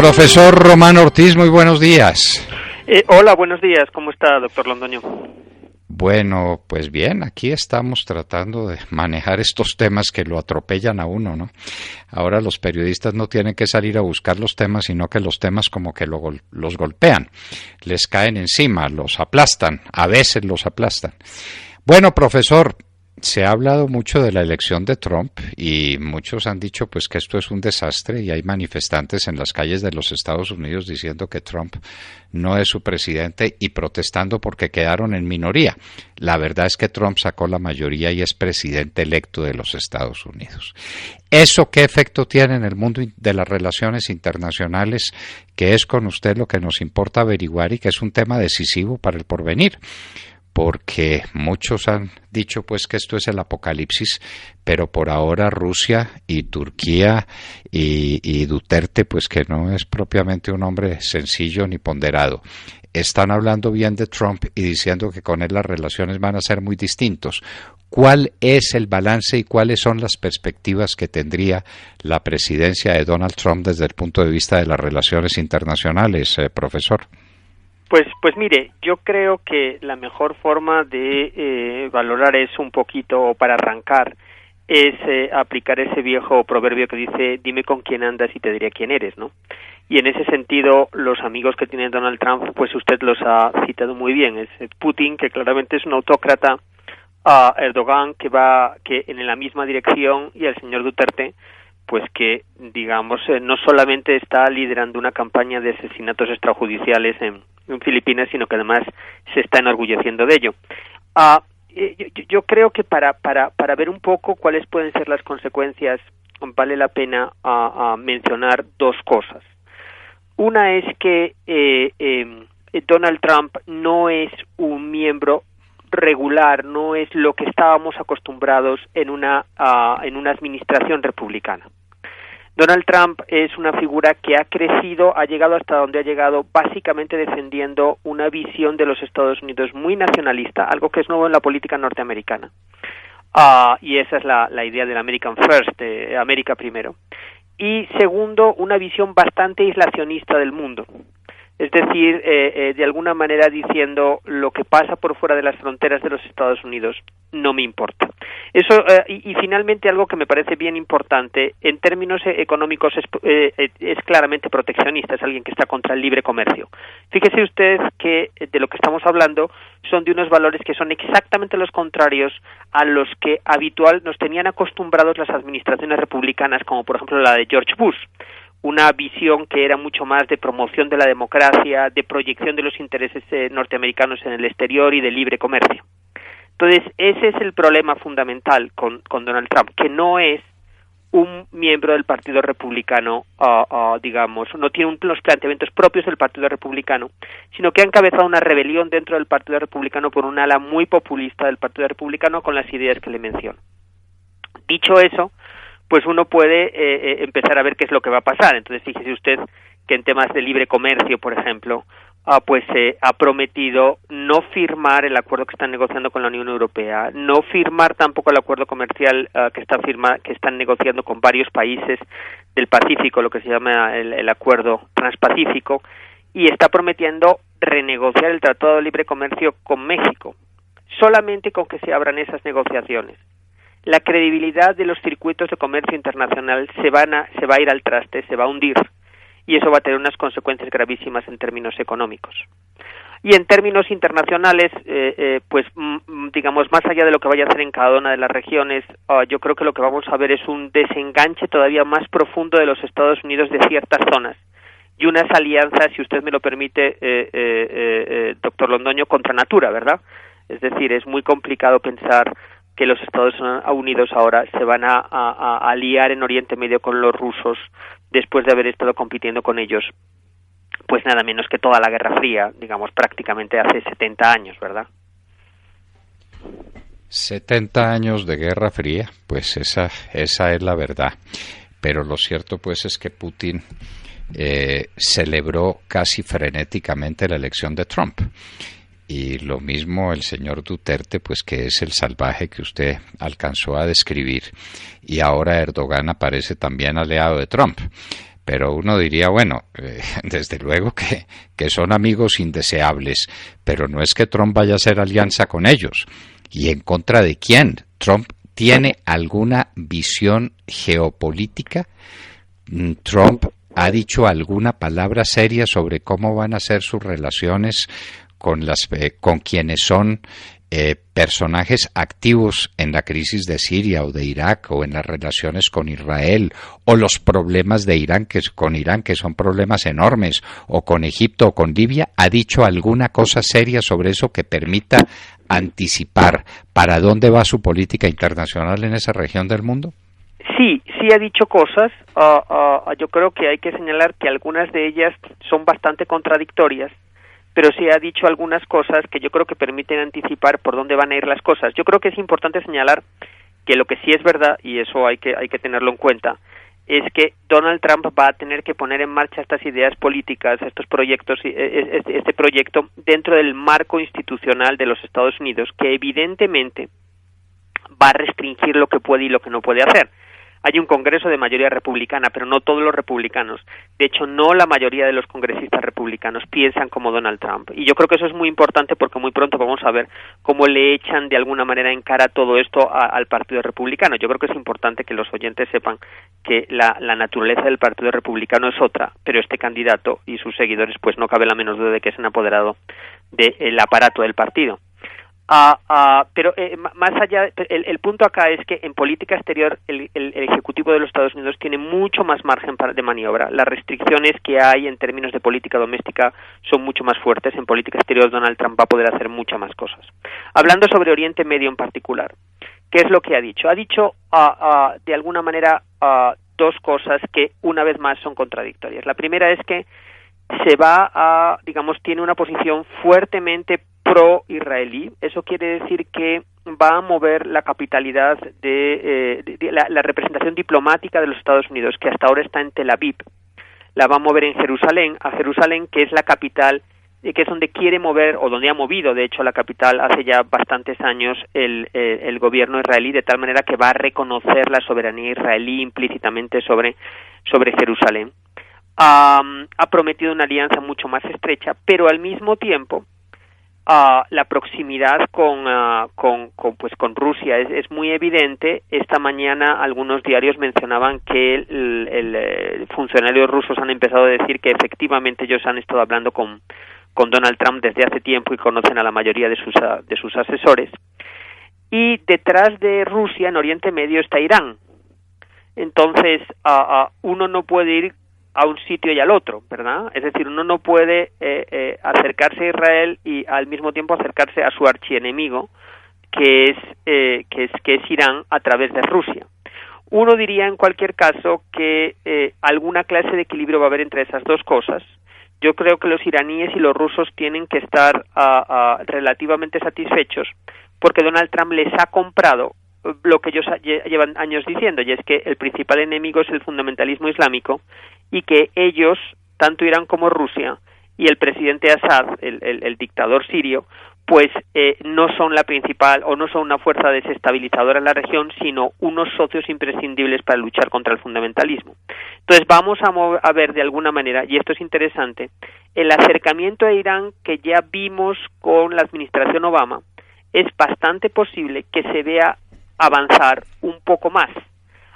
Profesor Román Ortiz, muy buenos días. Hola, buenos días. ¿Cómo está, doctor Londoño? Bueno, pues bien, aquí estamos tratando de manejar estos temas que lo atropellan a uno, ¿no? Ahora los periodistas no tienen que salir a buscar los temas, sino que los temas como que los golpean, les caen encima, los aplastan, a veces los aplastan. Bueno, profesor, se ha hablado mucho de la elección de Trump y muchos han dicho pues que esto es un desastre y hay manifestantes en las calles de los Estados Unidos diciendo que Trump no es su presidente y protestando porque quedaron en minoría. La verdad es que Trump sacó la mayoría y es presidente electo de los Estados Unidos. ¿Eso qué efecto tiene en el mundo de las relaciones internacionales? Que es con usted lo que nos importa averiguar y que es un tema decisivo para el porvenir. Porque muchos han dicho pues que esto es el apocalipsis, pero por ahora Rusia y Turquía y Duterte pues que no es propiamente un hombre sencillo ni ponderado. Están hablando bien de Trump y diciendo que con él las relaciones van a ser muy distintos. ¿Cuál es el balance y cuáles son las perspectivas que tendría la presidencia de Donald Trump desde el punto de vista de las relaciones internacionales, profesor? Pues mire, yo creo que la mejor forma de valorar eso un poquito, para arrancar, es aplicar ese viejo proverbio que dice, dime con quién andas y te diré quién eres, ¿no? Y en ese sentido, los amigos que tiene Donald Trump, pues usted los ha citado muy bien. Es Putin, que claramente es un autócrata, a Erdogan, que en la misma dirección, y al señor Duterte, pues que, digamos, no solamente está liderando una campaña de asesinatos extrajudiciales en Filipinas, sino que además se está enorgulleciendo de ello. Yo creo que para ver un poco cuáles pueden ser las consecuencias, vale la pena mencionar dos cosas. Una es que Donald Trump no es un miembro regular, no es lo que estábamos acostumbrados en una administración republicana. Donald Trump es una figura que ha crecido, ha llegado hasta donde ha llegado, básicamente defendiendo una visión de los Estados Unidos muy nacionalista, algo que es nuevo en la política norteamericana. Y esa es la idea del American First, América primero. Y segundo, una visión bastante aislacionista del mundo. Es decir, de alguna manera diciendo lo que pasa por fuera de las fronteras de los Estados Unidos no me importa. Eso y finalmente algo que me parece bien importante en términos económicos es claramente proteccionista, es alguien que está contra el libre comercio. Fíjese usted que de lo que estamos hablando son de unos valores que son exactamente los contrarios a los que habitual nos tenían acostumbrados las administraciones republicanas, como por ejemplo la de George Bush. Una visión que era mucho más de promoción de la democracia, de proyección de los intereses norteamericanos en el exterior y de libre comercio. Entonces, ese es el problema fundamental con Donald Trump, que no es un miembro del Partido Republicano, digamos, no tiene los planteamientos propios del Partido Republicano, sino que ha encabezado una rebelión dentro del Partido Republicano por un ala muy populista del Partido Republicano con las ideas que le menciono. Dicho eso, pues uno puede empezar a ver qué es lo que va a pasar. Entonces, fíjese usted que en temas de libre comercio, por ejemplo, pues ha prometido no firmar el acuerdo que están negociando con la Unión Europea, no firmar tampoco el acuerdo comercial que están negociando con varios países del Pacífico, lo que se llama el acuerdo transpacífico, y está prometiendo renegociar el Tratado de Libre Comercio con México, solamente con que se abran esas negociaciones. La credibilidad de los circuitos de comercio internacional se va a ir al traste, se va a hundir, y eso va a tener unas consecuencias gravísimas en términos económicos. Y en términos internacionales, pues digamos, más allá de lo que vaya a hacer en cada una de las regiones, yo creo que lo que vamos a ver es un desenganche todavía más profundo de los Estados Unidos de ciertas zonas, y unas alianzas, si usted me lo permite, doctor Londoño, contra natura, ¿verdad? Es decir, es muy complicado pensar que los Estados Unidos ahora se van a aliar en Oriente Medio con los rusos después de haber estado compitiendo con ellos, pues nada menos que toda la Guerra Fría, digamos, prácticamente hace 70 años, ¿verdad? 70 años de Guerra Fría, pues esa es la verdad. Pero lo cierto, pues, es que Putin celebró casi frenéticamente la elección de Trump. Y lo mismo el señor Duterte, pues que es el salvaje que usted alcanzó a describir, y ahora Erdogan aparece también aliado de Trump. pero uno diría, bueno, desde luego que son amigos indeseables, pero no es que Trump vaya a hacer alianza con ellos. ¿Y en contra de quién? ¿Trump tiene alguna visión geopolítica? ¿Trump ha dicho alguna palabra seria sobre cómo van a ser sus relaciones con quienes son personajes activos en la crisis de Siria o de Irak, o en las relaciones con Israel, o los problemas de Irán con Irán, que son problemas enormes, o con Egipto o con Libia? ¿Ha dicho alguna cosa seria sobre eso que permita anticipar para dónde va su política internacional en esa región del mundo? Sí ha dicho cosas. Yo creo que hay que señalar que algunas de ellas son bastante contradictorias, pero sí ha dicho algunas cosas que yo creo que permiten anticipar por dónde van a ir las cosas. Yo creo que es importante señalar que lo que sí es verdad, y eso hay que tenerlo en cuenta, es que Donald Trump va a tener que poner en marcha estas ideas políticas, estos proyectos, este proyecto dentro del marco institucional de los Estados Unidos, que evidentemente va a restringir lo que puede y lo que no puede hacer. Hay un Congreso de mayoría republicana, pero no todos los republicanos. De hecho, no la mayoría de los congresistas republicanos piensan como Donald Trump. Y yo creo que eso es muy importante porque muy pronto vamos a ver cómo le echan de alguna manera en cara todo esto al Partido Republicano. Yo creo que es importante que los oyentes sepan que la naturaleza del Partido Republicano es otra, pero este candidato y sus seguidores, pues no cabe la menor duda de que se han apoderado del aparato del partido. Pero más allá, el punto acá es que en política exterior el Ejecutivo de los Estados Unidos tiene mucho más margen de maniobra. Las restricciones que hay en términos de política doméstica son mucho más fuertes. En política exterior Donald Trump va a poder hacer muchas más cosas. Hablando sobre Oriente Medio en particular, ¿qué es lo que ha dicho? Ha dicho de alguna manera dos cosas que una vez más son contradictorias. La primera es que tiene una posición fuertemente pro-israelí. Eso quiere decir que va a mover la capitalidad de la representación diplomática de los Estados Unidos, que hasta ahora está en Tel Aviv. La va a mover a Jerusalén, que es la capital, que es donde quiere mover, o donde ha movido, de hecho, la capital hace ya bastantes años el gobierno israelí, de tal manera que va a reconocer la soberanía israelí implícitamente sobre Jerusalén. Ha prometido una alianza mucho más estrecha, pero al mismo tiempo la proximidad con Rusia es muy evidente. Esta mañana algunos diarios mencionaban que funcionarios rusos han empezado a decir que efectivamente ellos han estado hablando con Donald Trump desde hace tiempo y conocen a la mayoría de sus asesores. Y detrás de Rusia, en Oriente Medio, está Irán. Entonces, uno no puede ir a un sitio y al otro, ¿verdad? Es decir, uno no puede acercarse a Israel y al mismo tiempo acercarse a su archienemigo, que es Irán, a través de Rusia. Uno diría en cualquier caso que alguna clase de equilibrio va a haber entre esas dos cosas. Yo creo que los iraníes y los rusos tienen que estar relativamente satisfechos porque Donald Trump les ha comprado lo que ellos llevan años diciendo, y es que el principal enemigo es el fundamentalismo islámico y que ellos, tanto Irán como Rusia y el presidente Assad, el dictador sirio, pues no son la principal o no son una fuerza desestabilizadora en la región, sino unos socios imprescindibles para luchar contra el fundamentalismo. Entonces vamos a ver de alguna manera, y esto es interesante, el acercamiento a Irán que ya vimos con la administración Obama. Es bastante posible que se vea avanzar un poco más,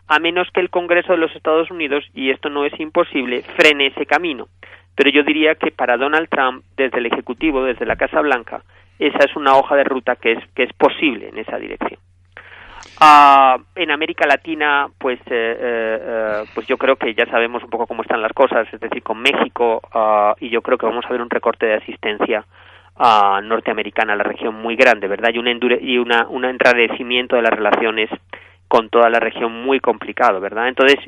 a menos que el Congreso de los Estados Unidos, y esto no es imposible, frene ese camino. Pero yo diría que para Donald Trump, desde el Ejecutivo, desde la Casa Blanca, esa es una hoja de ruta que es posible en esa dirección. En América Latina, pues yo creo que ya sabemos un poco cómo están las cosas, es decir, con México, y yo creo que vamos a ver un recorte de asistencia norteamericana a la región muy grande, ¿verdad? Y un enrarecimiento de las relaciones con toda la región muy complicado, ¿verdad? Entonces,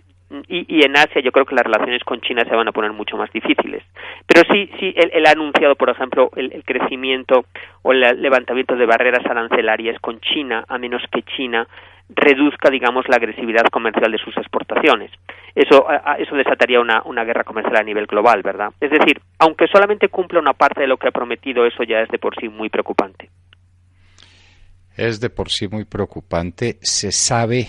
y en Asia yo creo que las relaciones con China se van a poner mucho más difíciles. Pero sí, él ha anunciado, por ejemplo, el crecimiento o el levantamiento de barreras arancelarias con China, a menos que China reduzca, digamos, la agresividad comercial de sus exportaciones. Eso desataría una guerra comercial a nivel global, ¿verdad? Es decir, aunque solamente cumpla una parte de lo que ha prometido, eso ya es de por sí muy preocupante. Es de por sí muy preocupante. Se sabe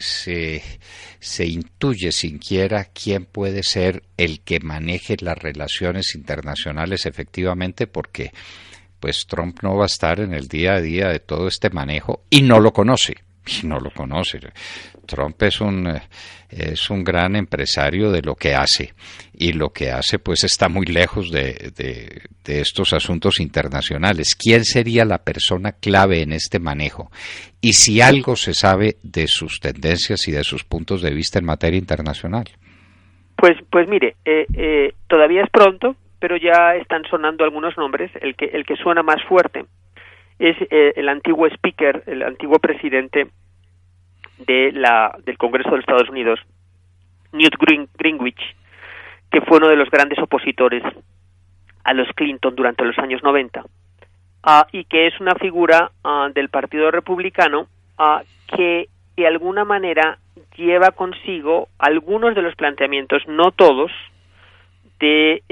se intuye siquiera quién puede ser el que maneje las relaciones internacionales efectivamente, porque pues Trump no va a estar en el día a día de todo este manejo y no lo conoce. Trump es un gran empresario de lo que hace, y lo que hace pues está muy lejos de estos asuntos internacionales. ¿Quién sería la persona clave en este manejo? Y si algo se sabe de sus tendencias y de sus puntos de vista en materia internacional. Pues mire, todavía es pronto, pero ya están sonando algunos nombres. El que suena más fuerte es el antiguo speaker, el antiguo presidente del Congreso de los Estados Unidos, Newt Gingrich, que fue uno de los grandes opositores a los Clinton durante los años 90, y que es una figura del Partido Republicano que de alguna manera lleva consigo algunos de los planteamientos, no todos, de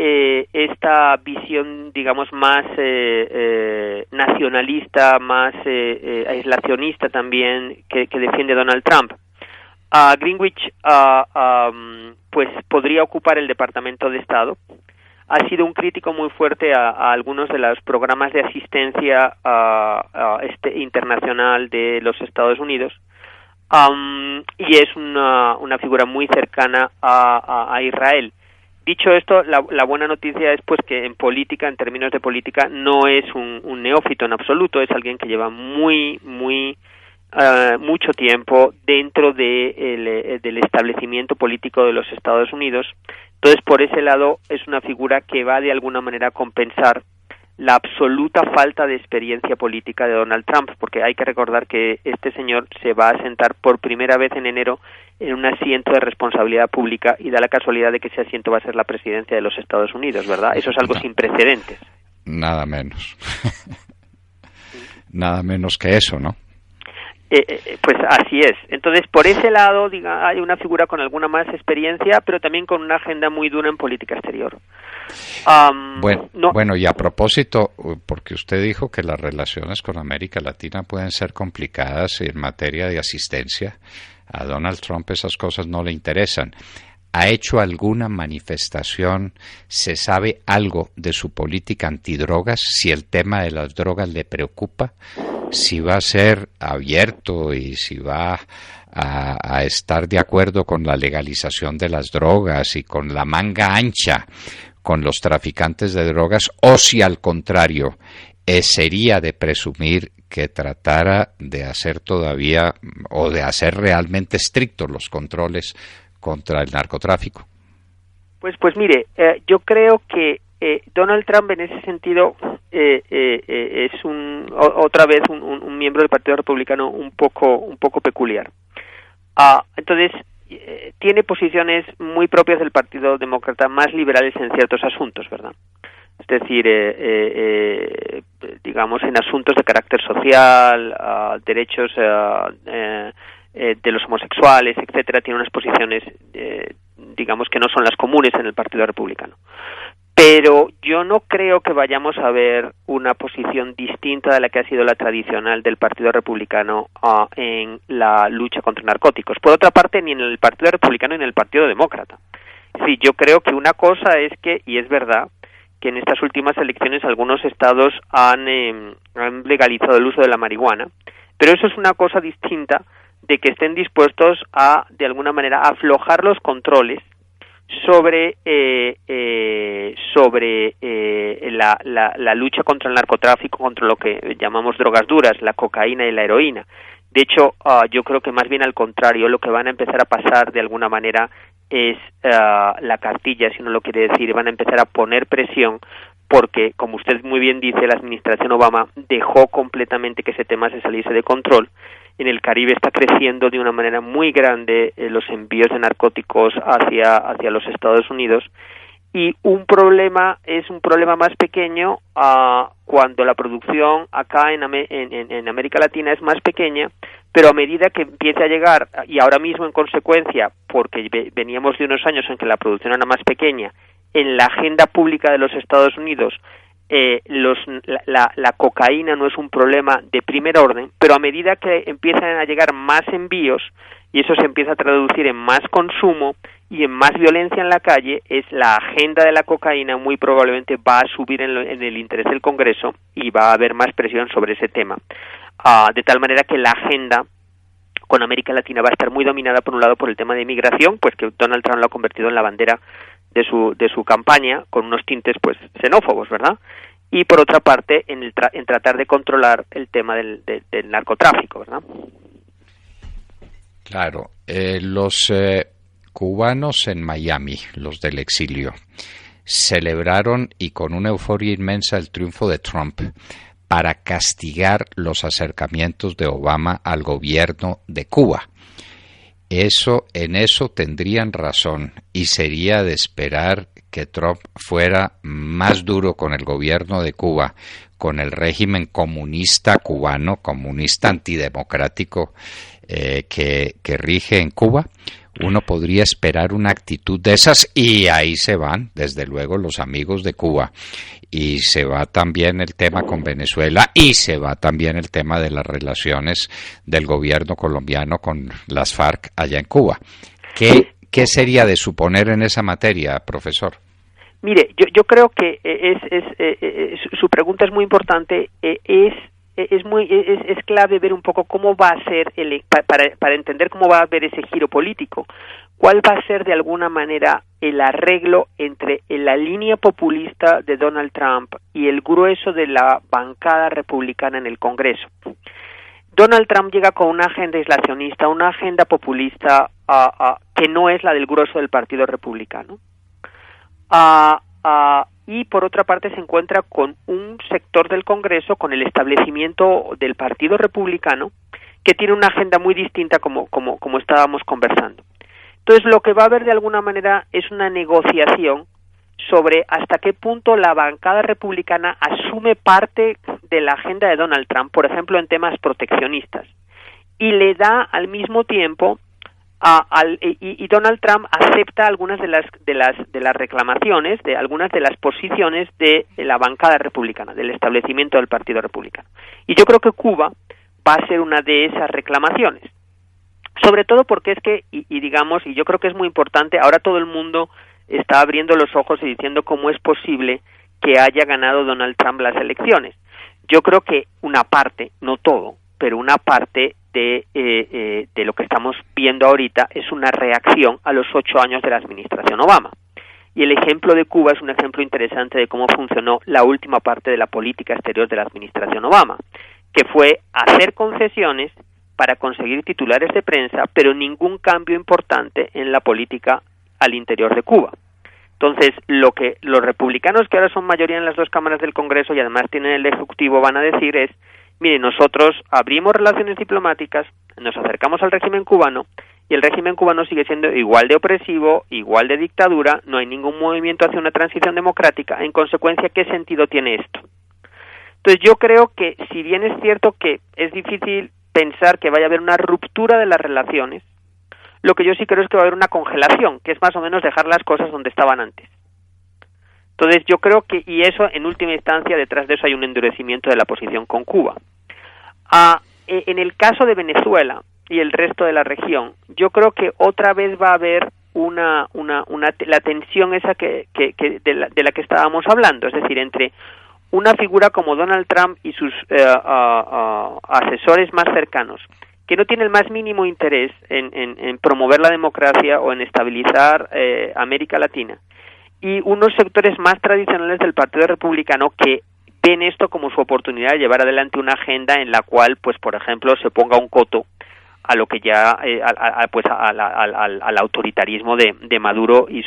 esta visión, digamos, más nacionalista, más aislacionista también, que defiende Donald Trump. Gingrich pues podría ocupar el Departamento de Estado. Ha sido un crítico muy fuerte a algunos de los programas de asistencia internacional de los Estados Unidos, y es una figura muy cercana a Israel. Dicho esto, la buena noticia es pues que en política, en términos de política, no es un neófito en absoluto, es alguien que lleva mucho tiempo dentro del establecimiento político de los Estados Unidos. Entonces, por ese lado, es una figura que va de alguna manera a compensar la absoluta falta de experiencia política de Donald Trump, porque hay que recordar que este señor se va a sentar por primera vez en enero en un asiento de responsabilidad pública, y da la casualidad de que ese asiento va a ser la presidencia de los Estados Unidos, ¿verdad? Eso es algo sin precedentes. Nada menos. Nada menos que eso, ¿no? Pues así es. Entonces, por ese lado, hay una figura con alguna más experiencia, pero también con una agenda muy dura en política exterior. Bueno, y a propósito, porque usted dijo que las relaciones con América Latina pueden ser complicadas en materia de asistencia, a Donald Trump esas cosas no le interesan. ¿Ha hecho alguna manifestación? ¿Se sabe algo de su política antidrogas? Si el tema de las drogas le preocupa, si va a ser abierto y si va a estar de acuerdo con la legalización de las drogas y con la manga ancha con los traficantes de drogas, o si al contrario sería de presumir que tratara de hacer todavía o de hacer realmente estrictos los controles contra el narcotráfico. Pues mire, yo creo que Donald Trump en ese sentido es otra vez un miembro del Partido Republicano un poco peculiar. Entonces tiene posiciones muy propias del Partido Demócrata, más liberales en ciertos asuntos, ¿verdad? Es decir, digamos, en asuntos de carácter social, derechos de los homosexuales, etcétera, tiene unas posiciones, digamos, que no son las comunes en el Partido Republicano. Pero yo no creo que vayamos a ver una posición distinta de la que ha sido la tradicional del Partido Republicano en la lucha contra narcóticos. Por otra parte, ni en el Partido Republicano ni en el Partido Demócrata. Sí, yo creo que una cosa es que, y es verdad, que en estas últimas elecciones algunos estados han legalizado el uso de la marihuana, pero eso es una cosa distinta de que estén dispuestos a, de alguna manera, aflojar los controles sobre la lucha contra el narcotráfico, contra lo que llamamos drogas duras, la cocaína y la heroína. De hecho, yo creo que más bien al contrario, lo que van a empezar a pasar de alguna manera es la cartilla, si uno lo quiere decir, van a empezar a poner presión porque, como usted muy bien dice, la administración Obama dejó completamente que ese tema se saliese de control. En el Caribe está creciendo de una manera muy grande los envíos de narcóticos hacia los Estados Unidos, y un problema es un problema más pequeño cuando la producción acá en América Latina es más pequeña, pero a medida que empiece a llegar, y ahora mismo en consecuencia, porque veníamos de unos años en que la producción era más pequeña, en la agenda pública de los Estados Unidos la cocaína no es un problema de primer orden, pero a medida que empiezan a llegar más envíos, y eso se empieza a traducir en más consumo y en más violencia en la calle, es la agenda de la cocaína muy probablemente va a subir en el interés del Congreso y va a haber más presión sobre ese tema. De tal manera que la agenda con América Latina va a estar muy dominada por un lado por el tema de migración, pues que Donald Trump lo ha convertido en la bandera de su campaña, con unos tintes pues xenófobos, ¿verdad? Y por otra parte en tratar de controlar el tema del narcotráfico, ¿verdad? Claro, los cubanos en Miami, los del exilio, celebraron y con una euforia inmensa el triunfo de Trump para castigar los acercamientos de Obama al gobierno de Cuba. En eso tendrían razón y sería de esperar que Trump fuera más duro con el gobierno de Cuba, con el régimen comunista cubano, comunista antidemocrático que rige en Cuba. Uno podría esperar una actitud de esas y ahí se van, desde luego, los amigos de Cuba. Y se va también el tema con Venezuela y se va también el tema de las relaciones del gobierno colombiano con las FARC allá en Cuba. ¿Qué sería de suponer en esa materia, profesor? Mire, yo creo que su pregunta es muy importante. Es clave ver un poco cómo va a ser para entender cómo va a haber ese giro político. ¿Cuál va a ser de alguna manera el arreglo entre la línea populista de Donald Trump y el grueso de la bancada republicana en el Congreso? Donald Trump llega con una agenda aislacionista, una agenda populista que no es la del grueso del Partido Republicano. Y por otra parte se encuentra con un sector del Congreso, con el establecimiento del Partido Republicano, que tiene una agenda muy distinta como estábamos conversando. Entonces lo que va a haber de alguna manera es una negociación sobre hasta qué punto la bancada republicana asume parte de la agenda de Donald Trump, por ejemplo en temas proteccionistas, y le da al mismo tiempo y Donald Trump acepta algunas de las reclamaciones, de algunas de las posiciones de la bancada republicana, del establecimiento del Partido Republicano. Y yo creo que Cuba va a ser una de esas reclamaciones. Sobre todo porque es que, digamos, y yo creo que es muy importante, ahora todo el mundo está abriendo los ojos y diciendo cómo es posible que haya ganado Donald Trump las elecciones. Yo creo que una parte, no todo, pero una parte de lo que estamos viendo ahorita es una reacción a los 8 años de la administración Obama. Y el ejemplo de Cuba es un ejemplo interesante de cómo funcionó la última parte de la política exterior de la administración Obama, que fue hacer concesiones para conseguir titulares de prensa, pero ningún cambio importante en la política al interior de Cuba. Entonces, lo que los republicanos, que ahora son mayoría en las dos cámaras del Congreso y además tienen el Ejecutivo, van a decir es: mire, nosotros abrimos relaciones diplomáticas, nos acercamos al régimen cubano y el régimen cubano sigue siendo igual de opresivo, igual de dictadura, no hay ningún movimiento hacia una transición democrática. En consecuencia, ¿qué sentido tiene esto? Entonces, yo creo que si bien es cierto que es difícil pensar que vaya a haber una ruptura de las relaciones, lo que yo sí creo es que va a haber una congelación, que es más o menos dejar las cosas donde estaban antes. Entonces yo creo que, y eso en última instancia, detrás de eso hay un endurecimiento de la posición con Cuba. En el caso de Venezuela y el resto de la región, yo creo que otra vez va a haber la tensión esa de la que estábamos hablando, es decir, entre una figura como Donald Trump y sus asesores más cercanos, que no tiene el más mínimo interés en promover la democracia o en estabilizar América Latina, y unos sectores más tradicionales del Partido Republicano que ven esto como su oportunidad de llevar adelante una agenda en la cual, pues por ejemplo, se ponga un coto a lo que ya al autoritarismo de Maduro y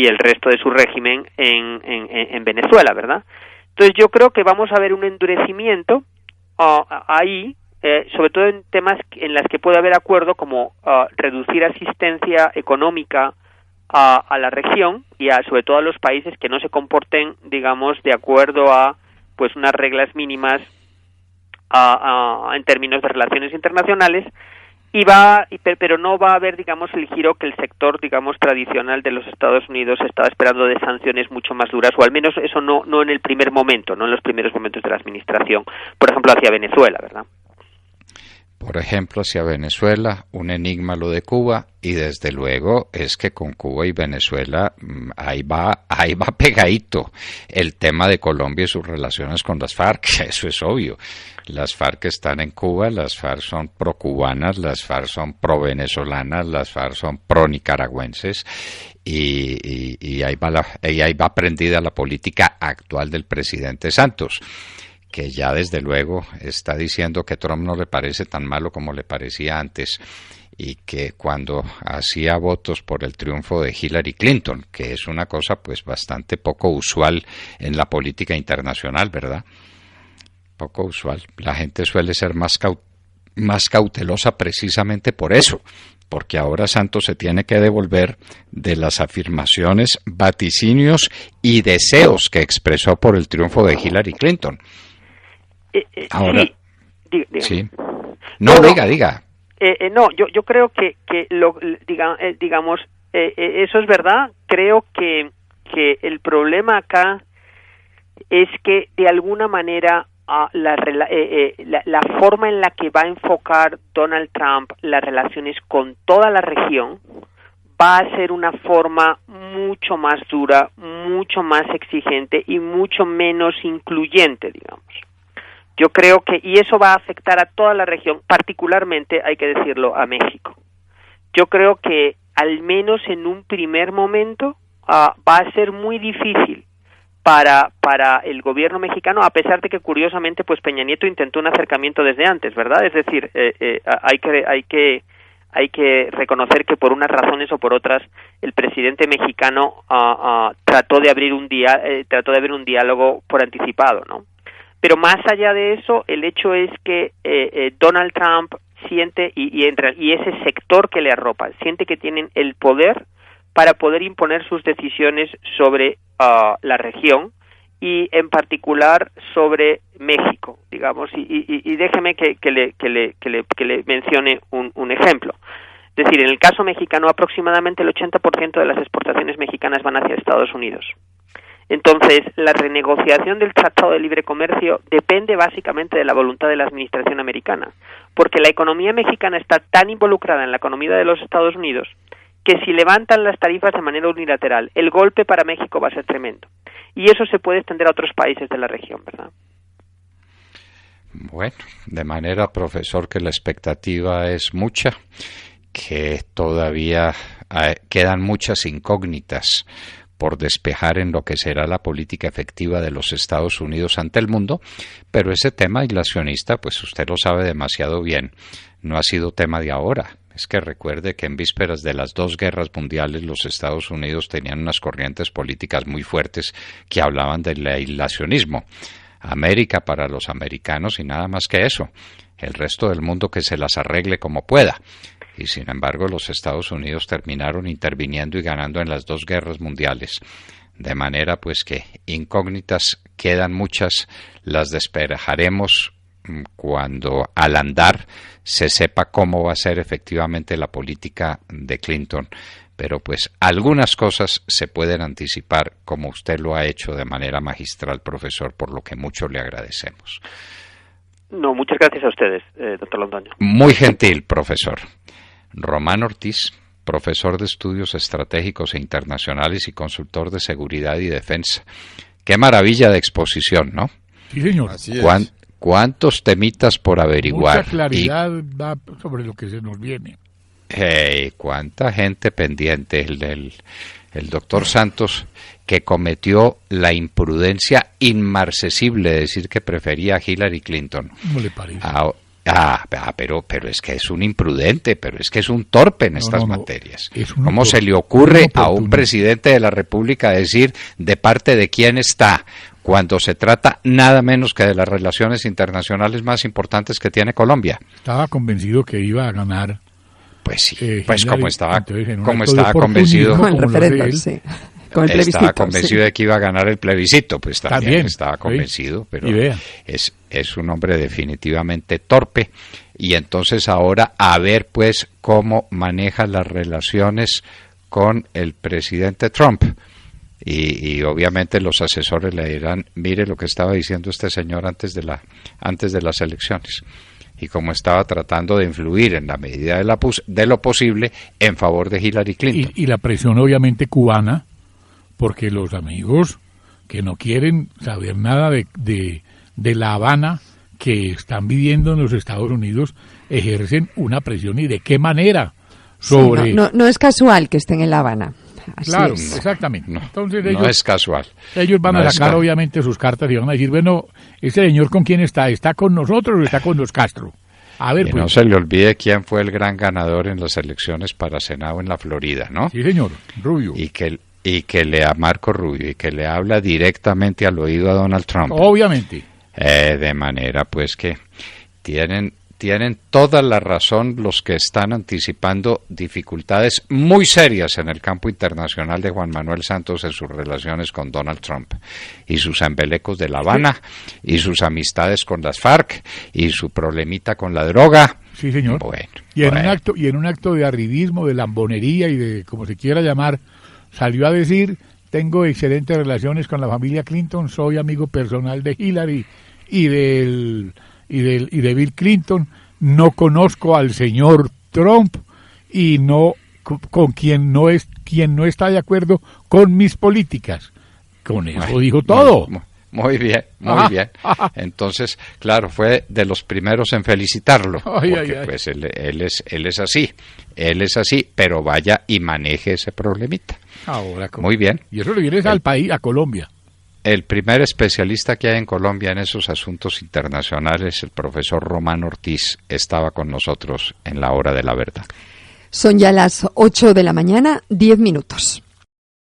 el resto de su régimen en Venezuela, ¿verdad? Entonces yo creo que vamos a ver un endurecimiento ahí, sobre todo en temas en las que puede haber acuerdo, como reducir asistencia económica a la región y sobre todo a los países que no se comporten, digamos, de acuerdo a pues unas reglas mínimas en términos de relaciones internacionales, pero no va a haber, digamos, el giro que el sector, digamos, tradicional de los Estados Unidos estaba esperando, de sanciones mucho más duras, o al menos eso no en el primer momento, no en los primeros momentos de la administración, por ejemplo, hacia Venezuela, ¿verdad? por ejemplo, hacia Venezuela, un enigma lo de Cuba, y desde luego es que con Cuba y Venezuela ahí va pegadito el tema de Colombia y sus relaciones con las FARC, eso es obvio. Las FARC están en Cuba, las FARC son pro-cubanas, las FARC son pro-venezolanas, las FARC son pro-nicaragüenses, y ahí va prendida la política actual del presidente Santos, que ya desde luego está diciendo que Trump no le parece tan malo como le parecía antes, y que cuando hacía votos por el triunfo de Hillary Clinton, que es una cosa pues bastante poco usual en la política internacional, ¿verdad? Poco usual. La gente suele ser más cautelosa precisamente por eso, porque ahora Santos se tiene que devolver de las afirmaciones, vaticinios y deseos que expresó por el triunfo de Hillary Clinton. Ahora, sí. No, diga. No, yo creo que digamos, eso es verdad. Creo que el problema acá es que de alguna manera la forma en la que va a enfocar Donald Trump las relaciones con toda la región va a ser una forma mucho más dura, mucho más exigente y mucho menos incluyente, digamos. Yo creo que, y eso va a afectar a toda la región, particularmente, hay que decirlo, a México. Yo creo que, al menos en un primer momento, va a ser muy difícil para el gobierno mexicano, a pesar de que, curiosamente, pues Peña Nieto intentó un acercamiento desde antes, ¿verdad? Es decir, hay que reconocer que por unas razones o por otras, el presidente mexicano trató de abrir un diálogo por anticipado, ¿no? Pero más allá de eso, el hecho es que Donald Trump siente, y ese sector que le arropa, siente que tienen el poder para poder imponer sus decisiones sobre la región y en particular sobre México, digamos. Y déjeme que le mencione un ejemplo. Es decir, en el caso mexicano, aproximadamente el 80% de las exportaciones mexicanas van hacia Estados Unidos. Entonces, la renegociación del Tratado de Libre Comercio depende básicamente de la voluntad de la administración americana, porque la economía mexicana está tan involucrada en la economía de los Estados Unidos que si levantan las tarifas de manera unilateral, el golpe para México va a ser tremendo. Y eso se puede extender a otros países de la región, ¿verdad? Bueno, de manera, profesor, que la expectativa es mucha, que todavía quedan muchas incógnitas por despejar en lo que será la política efectiva de los Estados Unidos ante el mundo, pero ese tema aislacionista, pues usted lo sabe demasiado bien, no ha sido tema de ahora. Es que recuerde que en vísperas de las dos guerras mundiales los Estados Unidos tenían unas corrientes políticas muy fuertes que hablaban del aislacionismo. América para los americanos y nada más que eso. El resto del mundo que se las arregle como pueda. Y sin embargo los Estados Unidos terminaron interviniendo y ganando en las dos guerras mundiales. De manera pues que incógnitas quedan muchas, las despejaremos cuando al andar se sepa cómo va a ser efectivamente la política de Clinton. Pero pues algunas cosas se pueden anticipar, como usted lo ha hecho de manera magistral, profesor, por lo que mucho le agradecemos. No, muchas gracias a ustedes, doctor Londoño. Muy gentil, profesor. Román Ortiz, profesor de Estudios Estratégicos e Internacionales y consultor de Seguridad y Defensa. Qué maravilla de exposición, ¿no? Sí, señor. Así es. ¿Cuántos temitas por averiguar? Mucha claridad da sobre lo que se nos viene. Cuánta gente pendiente. El doctor Santos, que cometió la imprudencia inmarcesible de decir que prefería a Hillary Clinton. ¿Cómo le parece? Pero es que es un imprudente, pero es que es un torpe en estas materias. ¿Cómo se le ocurre a un presidente de la República decir de parte de quién está, cuando se trata nada menos que de las relaciones internacionales más importantes que tiene Colombia? Estaba convencido que iba a ganar. Pues sí, pues como estaba convencido con el referéndum, sí. Con el plebiscito, estaba convencido de que iba a ganar el plebiscito, pues también estaba convencido, pero es un hombre definitivamente torpe. Y entonces ahora a ver pues cómo maneja las relaciones con el presidente Trump. Y obviamente los asesores le dirán, mire lo que estaba diciendo este señor antes de las elecciones. y cómo estaba tratando de influir en la medida de lo posible en favor de Hillary Clinton. Y la presión obviamente cubana, porque los amigos que no quieren saber nada de La Habana, que están viviendo en los Estados Unidos, ejercen una presión, y de qué manera sobre... Sí, no es casual que estén en La Habana. Así claro, es. exactamente. No, entonces no es casual. Ellos van a sacar obviamente sus cartas y van a decir, bueno, ¿este señor con quién está? ¿Está con nosotros o está con los Castro? A ver, y pues, no se le olvide quién fue el gran ganador en las elecciones para Senado en la Florida, ¿no? Sí, señor, Rubio. Y que Marco Rubio, y que le habla directamente al oído a Donald Trump. Obviamente. De manera pues que tienen toda la razón los que están anticipando dificultades muy serias en el campo internacional de Juan Manuel Santos en sus relaciones con Donald Trump, y sus embelecos de La Habana, y sus amistades con las FARC, y su problemita con la droga. Sí, señor. Bueno, y en un acto de arribismo, de lambonería y de como se quiera llamar, salió a decir: tengo excelentes relaciones con la familia Clinton, soy amigo personal de Hillary y de Bill Clinton, no conozco al señor Trump y no con quien no está de acuerdo con mis políticas. Con eso dijo todo. Muy bien. Entonces, claro, fue de los primeros en felicitarlo, porque pues él es así, pero vaya y maneje ese problemita. Ahora, muy bien. Y eso le viene al país, a Colombia. El primer especialista que hay en Colombia en esos asuntos internacionales, el profesor Román Ortiz, estaba con nosotros en la Hora de la Verdad. Son ya las 8 de la mañana, 10 minutos.